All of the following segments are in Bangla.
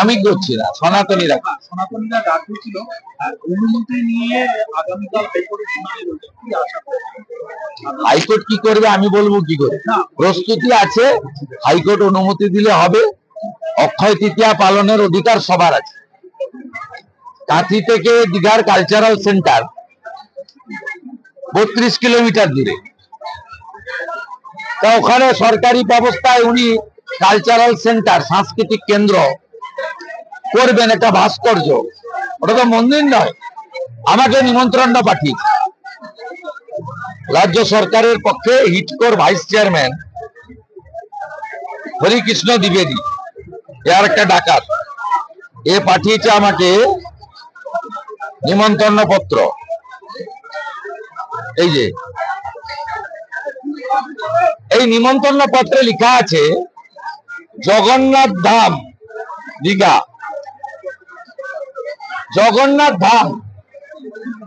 আমি করছি না, সনাতনীরা সনাতনীরা ডাক দিয়েছিল অনুমতি নিয়ে আগামীকাল হাইকোর্টে শুনানি রয়েছে, কি আশা করছেন? হাইকোর্ট কি করবে আমি বলবো কি করে? প্রস্তুতি আছে, হাইকোর্ট অনুমতি দিলে হবে। অক্ষয় তৃতীয়া পালনের অধিকার সবার আছে। কাঁথি থেকে দীঘার কালচারাল সেন্টার 32 কিলোমিটার দূরে, তা ওখানে সরকারি ব্যবস্থায় উনি কালচারাল সেন্টার, সাংস্কৃতিক কেন্দ্র করবেন, একটা ভাস্কর্য। ওটা তো মন্দির নয়। আমাকে নিমন্ত্রণ পাঠিয়েছে রাজ্য সরকারের পক্ষে হিটকোর ভাইস চেয়ারম্যান হরিকৃষ্ণ দ্বিবেদী, এর একটা ডাকাত, এ পাঠিয়েছে আমাকে নিমন্ত্রণ পত্র। এই যে এই নিমন্ত্রণ পত্রে লেখা আছে জগন্নাথ ধাম দীঘা। জগন্নাথ ধাম,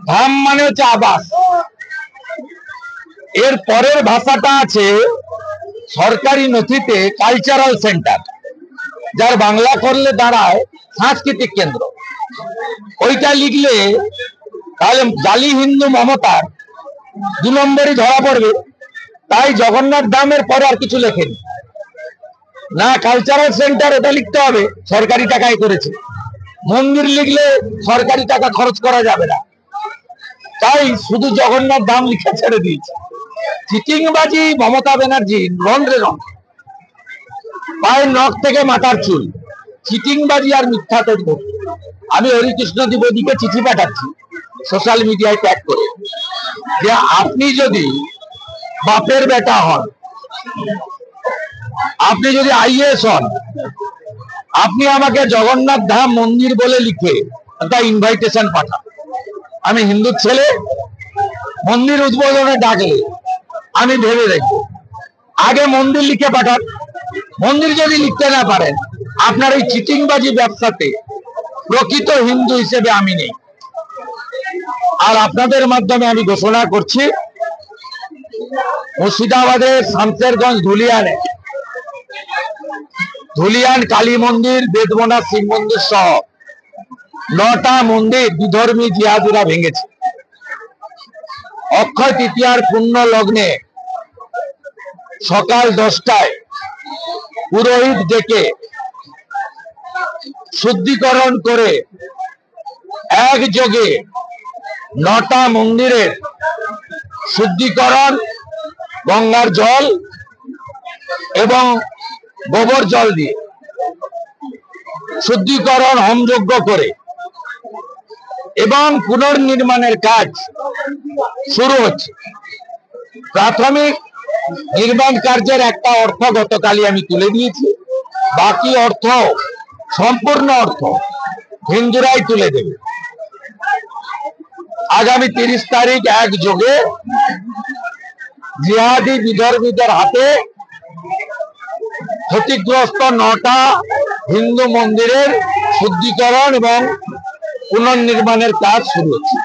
ধাম মানে হচ্ছে আবাস। এর পরের ভাষাটা আছে সরকারি নথিতে কালচারাল সেন্টার, যার বাংলা করলে দাঁড়ায় সাংস্কৃতিক কেন্দ্র। ওইটা লিখলে তাহলে জালি হিন্দু মমতার 2 নম্বরই ধরা পড়বে। তাই জগন্নাথ ধামের পরে আর কিছু লেখেনি না, কালচারাল সেন্টার এটা লিখতে হবে, সরকারি টাকায় করেছে। মন্দির লিখলে সরকারি টাকা খরচ করা যাবে না, তাই শুধু জগন্নাথ ধাম লিখে ছেড়ে দিয়েছে। চিটিংবাজি মমতা ব্যানার্জি রন্ধ্রে রং, পায়ের নখ থেকে মাথার চুল, চিটিংবাজি আর মিথ্যা তথ্য। আমি হরিকৃষ্ণ দ্বিবেদীকে চিঠি পাঠাচ্ছি সোশ্যাল মিডিয়ায় ট্যাগ করে, যে আপনি যদি বাপের বেটা হন, আপনি যদি আইএস হন, আপনি আমাকে জগন্নাথ ধাম মন্দির বলে লিখে একটা ইনভাইটেশন পাঠান। আমি হিন্দু ছেলে, মন্দির উদ্বোধনে ডাকলে আমি ভেবে দেখবো। আগে মন্দির লিখে পাঠান। মন্দির যদি লিখতে না পারেন, আপনার এই চিটিংবাজি ব্যবসাতে প্রকৃত হিন্দু হিসেবে আমি নেই। আর আপনাদের মাধ্যমে আমি ঘোষণা করছি, মুর্শিদাবাদের শামসেরগঞ্জ ধুলিয়ান কালী মন্দির, বেদবনা শিব মন্দির সহ 9টা মন্দির বিধর্মী জিহাদিরা ভেঙেছে। অক্ষয় তৃতীয়ার পুণ্য লগ্নে সকাল 10টায় পুরোহিত ডেকে শুদ্ধিকরণ করে একযোগে 9টা মন্দিরের শুদ্ধিকরণ গঙ্গার জল এবং গোবর জল দিয়ে শুদ্ধিকরণ হোমযজ্ঞ করে এবং পুনর্নির্মাণের কাজ শুরু হচ্ছে। প্রাথমিক নির্মাণ কার্যের একটা অর্থ গতকালই আমি তুলে দিয়েছি, বাকি অর্থ, সম্পূর্ণ অর্থ হিন্দুরাই তুলে দেবে। আগামী 30 তারিখ একযোগে জিহাদি বিধর্মীদের হাতে ক্ষতিগ্রস্ত 9টা হিন্দু মন্দিরের শুদ্ধিকরণ এবং পুনর্নির্মাণের কাজ শুরু হচ্ছে।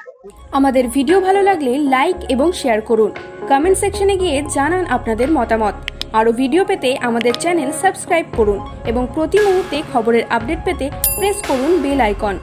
আমাদের ভিডিও ভালো লাগলে লাইক এবং শেয়ার করুন। কমেন্ট সেকশনে গিয়ে জানান আপনাদের মতামত। আরও ভিডিও পেতে আমাদের চ্যানেল সাবস্ক্রাইব করুন এবং প্রতি মুহূর্তে খবরের আপডেট পেতে প্রেস করুন বেল আইকন।